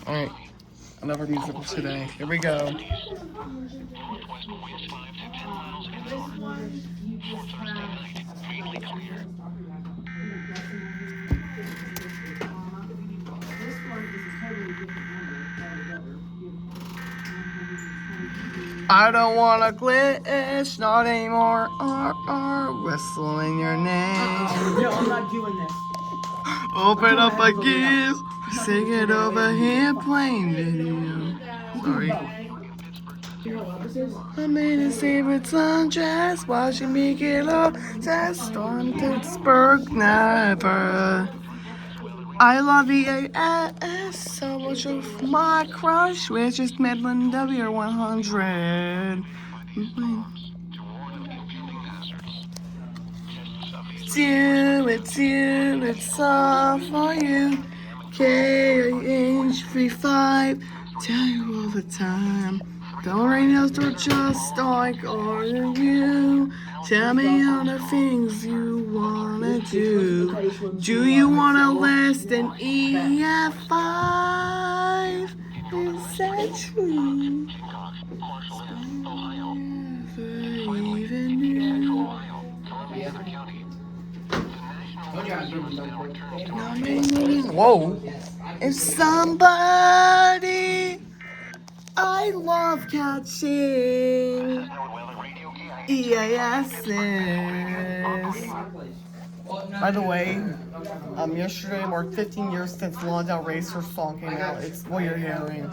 Alright, another musical today. Here we go. I don't wanna glitch, not anymore. Whistling your name. No, I'm not doing this. Open up a gift. Sing it over here, playing video. Sorry. I made a favorite sundress, watching me get up. Test on Pittsburgh, never. I love EAS, so much of my crush, which is Midland W100. It's you, it's all for you. KIH35, tell you all the time. Don't rain out or just like are you. Tell me all the things you wanna do. Do you wanna last an EF5? Is that true? Never even knew. Whoa. If somebody I love catching EASs. By the way, yesterday marked 15 years since Lana Del Rey's first song came out. It's what you're hearing.